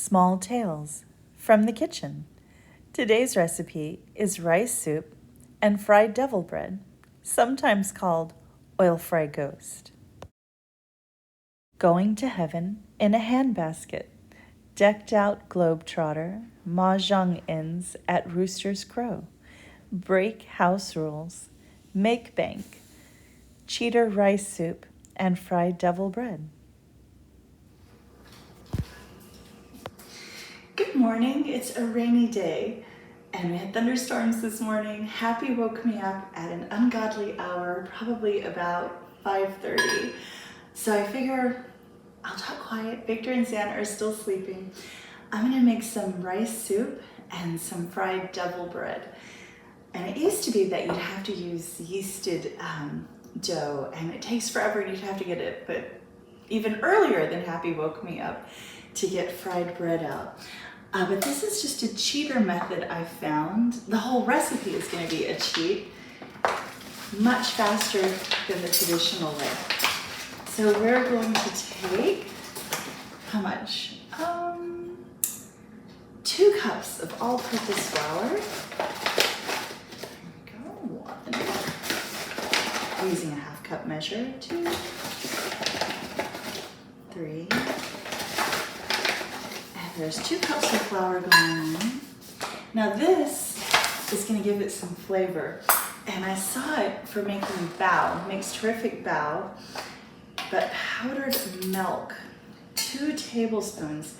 Small Tales from the Kitchen. Today's recipe is rice soup and fried devil bread, sometimes called oil fry ghost. Going to heaven in a handbasket, decked out globetrotter, mahjong ends at rooster's crow, break house rules, make bank, cheater rice soup, and fried devil bread. Good morning. It's a rainy day, and we had thunderstorms this morning. Happy woke me up at an ungodly hour, probably about 5:30. So I figure I'll talk quiet. Victor and Zan are still sleeping. I'm gonna make some rice soup and some fried devil bread. And it used to be that you'd have to use yeasted dough, and it takes forever and you'd have to get it, but even earlier than Happy woke me up to get fried bread out. But this is just a cheater method I found. The whole recipe is going to be a cheat, much faster than the traditional way. So we're going to take, how much? 2 cups of all-purpose flour. There we go, 1. I'm using a 1/2 cup measure, 2, 3. There's 2 cups of flour going on. Now this is going to give it some flavor. And I saw it for making bao. It makes terrific bao. But powdered milk, 2 tablespoons.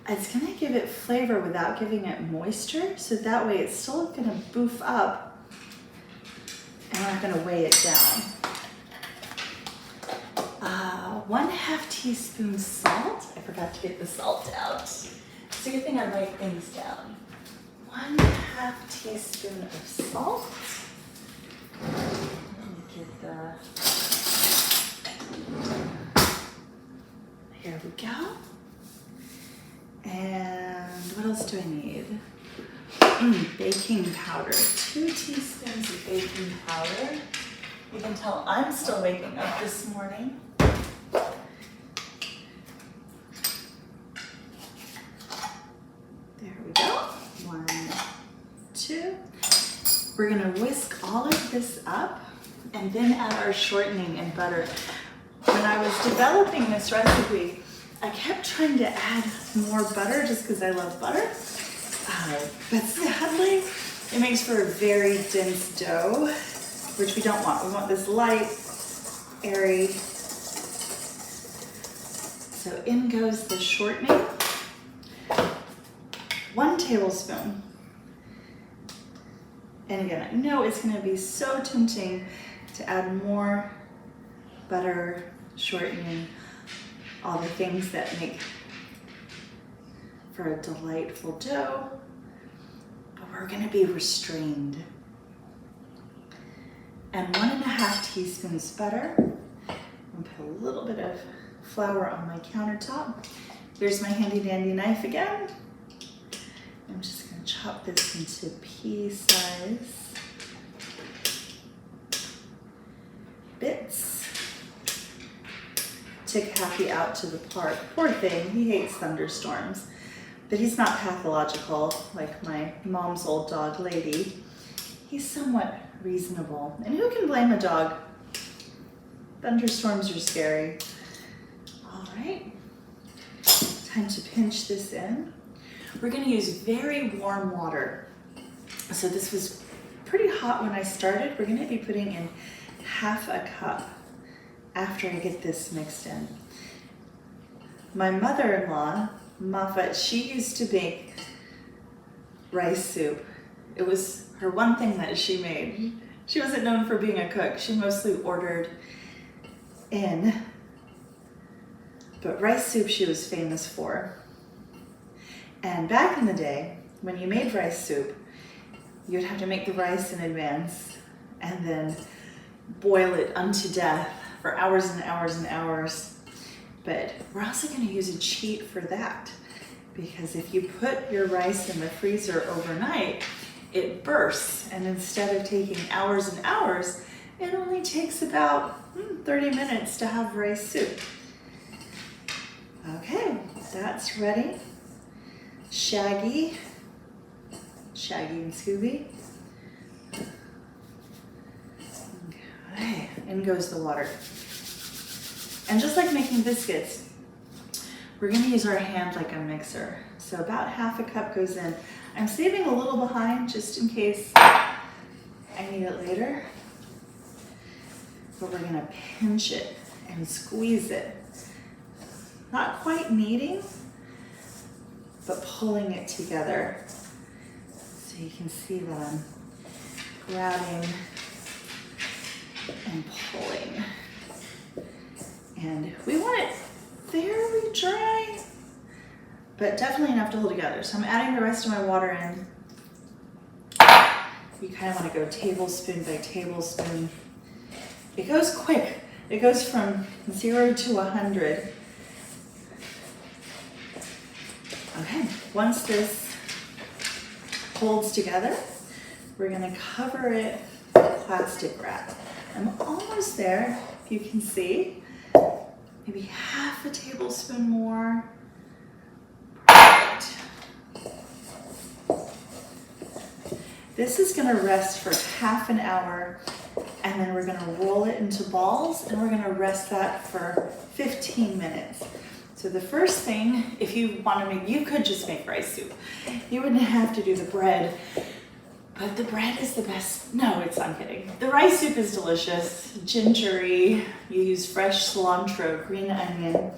It's going to give it flavor without giving it moisture. So that way it's still going to boof up. And I'm not going to weigh it down. 1/2 teaspoon salt. I forgot to get the salt out. It's a good thing I write things down. 1/2 teaspoon of salt. Let me get here we go. And what else do I need? Baking powder. 2 teaspoons of baking powder. You can tell I'm still waking up this morning. There we go. 1, 2. We're gonna whisk all of this up and then add our shortening and butter. When I was developing this recipe, I kept trying to add more butter just because I love butter. But sadly, it makes for a very dense dough, which we don't want. We want this light, airy. So in goes the shortening. 1 tablespoon. And again, I know it's going to be so tempting to add more butter, shortening, all the things that make for a delightful dough, but we're going to be restrained. And 1.5 teaspoons butter. I'm put a little bit of flour on my countertop. There's my handy dandy knife again. I'm just going to chop this into pea size bits. Took Happy out to the park. Poor thing, he hates thunderstorms, but he's not pathological like my mom's old dog, Lady. He's somewhat reasonable, and who can blame a dog? Thunderstorms are scary. All right, time to pinch this in. We're going to use very warm water. So this was pretty hot when I started. We're going to be putting in 1/2 cup after I get this mixed in. My mother-in-law, Muffet, she used to make rice soup. It was her one thing that she made. She wasn't known for being a cook. She mostly ordered in. But rice soup she was famous for. And back in the day, when you made rice soup, you'd have to make the rice in advance and then boil it unto death for hours and hours and hours. But we're also going to use a cheat for that, because if you put your rice in the freezer overnight, it bursts. And instead of taking hours and hours, it only takes about 30 minutes to have rice soup. Okay, that's ready. Shaggy and Scooby. Okay, in goes the water. And just like making biscuits, we're gonna use our hand like a mixer. So about half a cup goes in. I'm saving a little behind just in case I need it later. But we're gonna pinch it and squeeze it. Not quite kneading, but pulling it together. So you can see that I'm grabbing and pulling. And we want it fairly dry, but definitely enough to hold together. So I'm adding the rest of my water in. You kind of want to go tablespoon by tablespoon. It goes quick. It goes from 0 to 100. Okay, once this holds together, we're gonna cover it with plastic wrap. I'm almost there, if you can see. Maybe half a tablespoon more. Perfect. This is gonna rest for half an hour, and then we're gonna roll it into balls, and we're gonna rest that for 15 minutes. So the first thing, if you want to make, you could just make rice soup. You wouldn't have to do the bread, but the bread is the best. No, I'm kidding. The rice soup is delicious, gingery. You use fresh cilantro, green onion.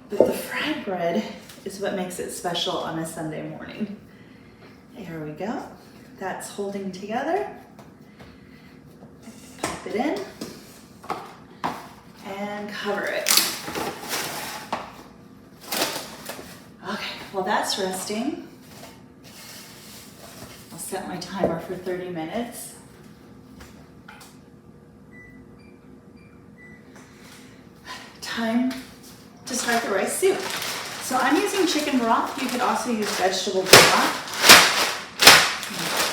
But the fried bread is what makes it special on a Sunday morning. There we go. That's holding together. Pop it in and cover it. Okay, well that's resting. I'll set my timer for 30 minutes. Time to start the rice soup. So I'm using chicken broth. You could also use vegetable broth.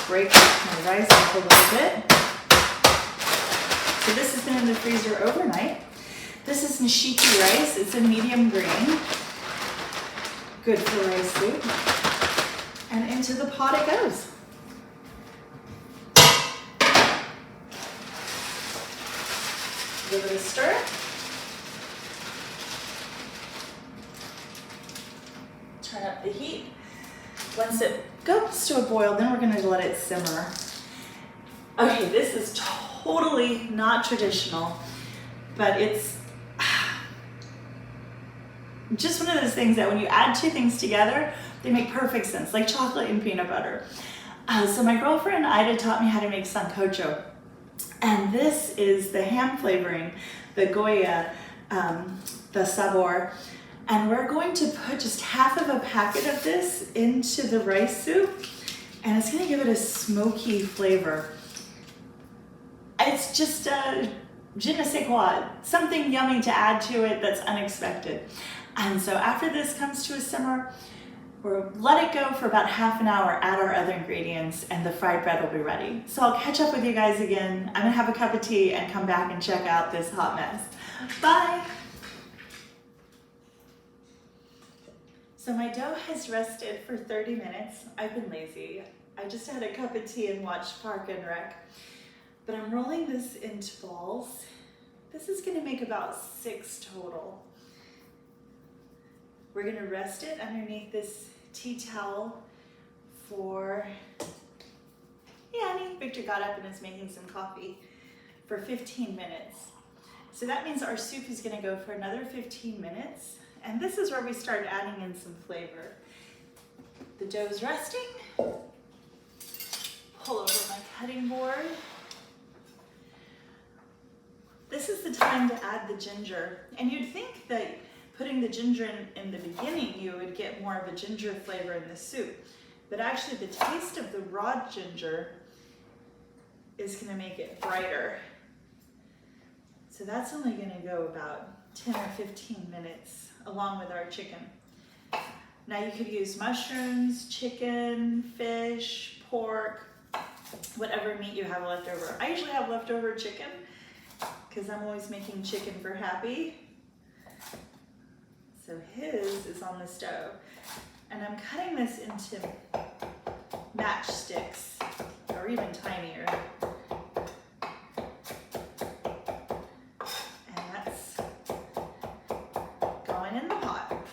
Break my rice up a little bit. So this has been in the freezer overnight. This is nishiki rice. It's a medium grain. Good for rice soup. And into the pot it goes. Give it a stir. Turn up the heat. Once it goes to a boil, then we're going to let it simmer. Okay, this is totally not traditional, but it's just one of those things that when you add two things together, they make perfect sense, like chocolate and peanut butter. So my girlfriend Ida taught me how to make sancocho. And this is the ham flavoring, the Goya, the sabor. And we're going to put just half of a packet of this into the rice soup, and it's gonna give it a smoky flavor. It's just je ne sais quoi, something yummy to add to it that's unexpected. And so after this comes to a simmer, we'll let it go for about half an hour, add our other ingredients, and the fried bread will be ready. So I'll catch up with you guys again. I'm gonna have a cup of tea and come back and check out this hot mess. Bye. So my dough has rested for 30 minutes. I've been lazy. I just had a cup of tea and watched Park and Rec. But I'm rolling this into balls. This is gonna make about 6 total. We're gonna rest it underneath this tea towel for, Victor got up and is making some coffee, for 15 minutes. So that means our soup is gonna go for another 15 minutes. And this is where we start adding in some flavor. The dough's resting. Pull over my cutting board. This is the time to add the ginger. And you'd think that putting the ginger in the beginning, you would get more of a ginger flavor in the soup. But actually the taste of the raw ginger is gonna make it brighter. So that's only gonna go about 10 or 15 minutes along with our chicken. Now you could use mushrooms, chicken, fish, pork, whatever meat you have left over. I usually have leftover chicken because I'm always making chicken for Happy. So his is on the stove. And I'm cutting this into matchsticks, or even tinier. And that's going in the pot.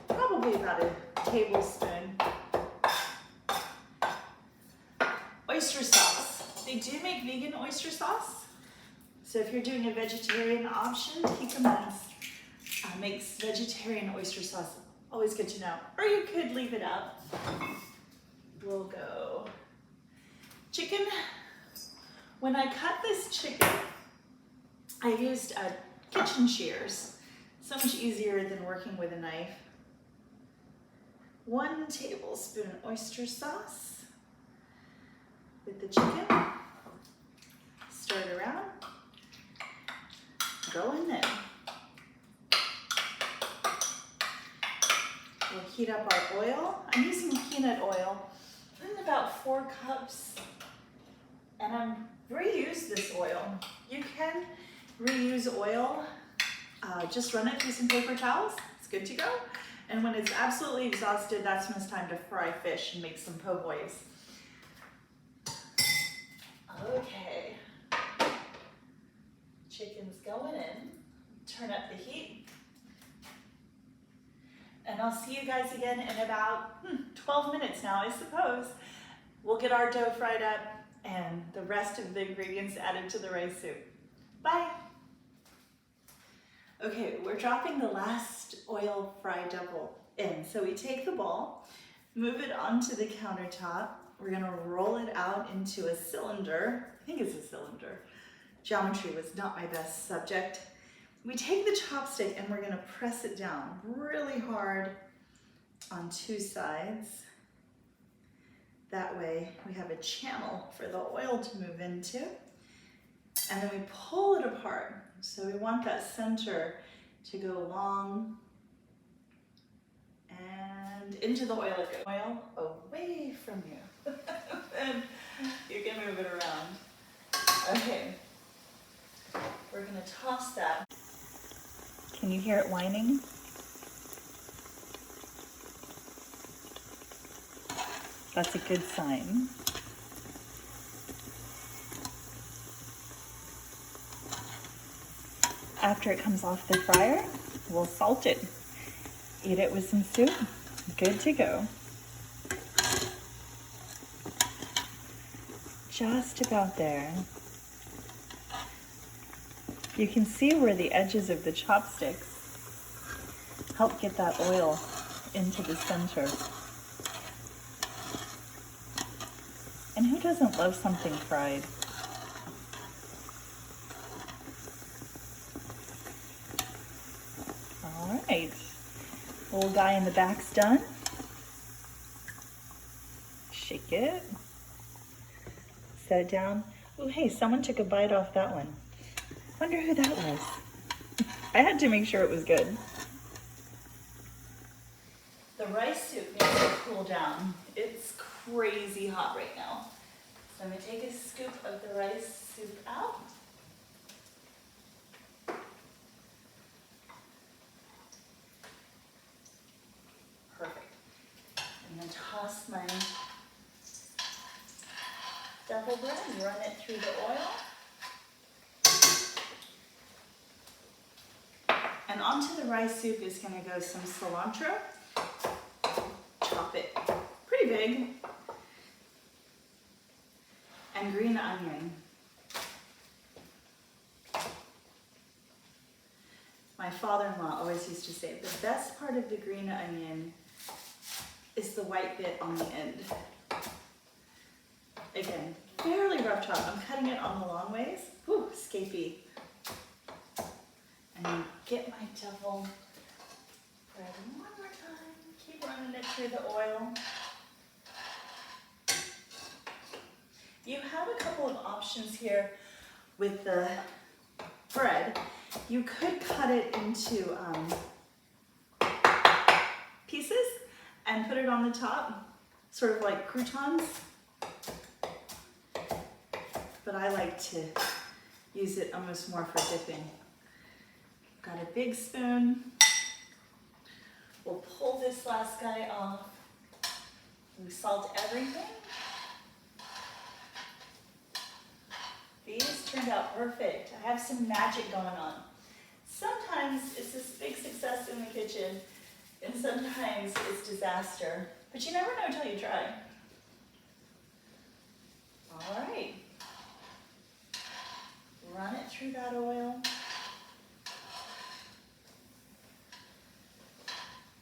Probably about a tablespoon. Oyster sauce. They do make vegan oyster sauce. So if you're doing a vegetarian option, Kikkoman's makes vegetarian oyster sauce. Always good to know. Or you could leave it out. We'll go chicken. When I cut this chicken, I used kitchen shears. So much easier than working with a knife. 1 tablespoon oyster sauce with the chicken. Stir it around. Go in there. We'll heat up our oil. I'm using peanut oil. About 4 cups. And I'm reuse this oil. You can reuse oil. Just run it through some paper towels. It's good to go. And when it's absolutely exhausted, that's when it's time to fry fish and make some po' boys. Okay. Chicken's going in. Turn up the heat. And I'll see you guys again in about 12 minutes now, I suppose. We'll get our dough fried up and the rest of the ingredients added to the rice soup. Bye. Okay, we're dropping the last oil fried double in. So we take the ball, move it onto the countertop. We're gonna roll it out into a cylinder. I think it's a cylinder. Geometry was not my best subject. We take the chopstick and we're gonna press it down really hard on 2 sides. That way we have a channel for the oil to move into. And then we pull it apart. So we want that center to go long and into the oil it goes. Oil away from you. And you can move it around. Okay, we're gonna toss that. Can you hear it whining? That's a good sign. After it comes off the fryer, we'll salt it. Eat it with some soup. Good to go. Just about there. You can see where the edges of the chopsticks help get that oil into the center. And who doesn't love something fried? All right, little guy in the back's done. Shake it. Set it down. Oh, hey, someone took a bite off that one. Wonder who that was. I had to make sure it was good. The rice soup needs to cool down. It's crazy hot right now. So I'm gonna take a scoop of the rice soup out. Perfect. And then toss my double bread and run it through the oil. And onto the rice soup is gonna go some cilantro. Chop it pretty big. And green onion. My father-in-law always used to say, the best part of the green onion is the white bit on the end. Again, fairly rough chop. I'm cutting it on the long ways. Whew, escapee. And then get my double bread one more time. Keep running it through the oil. You have a couple of options here with the bread. You could cut it into pieces and put it on the top, sort of like croutons. But I like to use it almost more for dipping. Got a big spoon, We'll pull this last guy off. We salt everything. These turned out perfect. I have some magic going on. Sometimes it's this big success in the kitchen, and sometimes it's disaster. But you never know until you try. All right. Run it through that oil.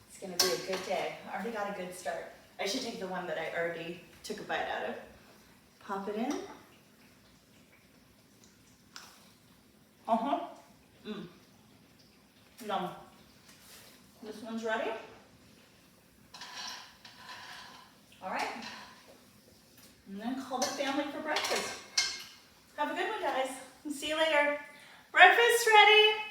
It's gonna be a good day. I already got a good start. I should take the one that I already took a bite out of. Pop it in. Yum. This one's ready. All right. And then call the family for breakfast. Have a good one, guys. See you later. Breakfast ready.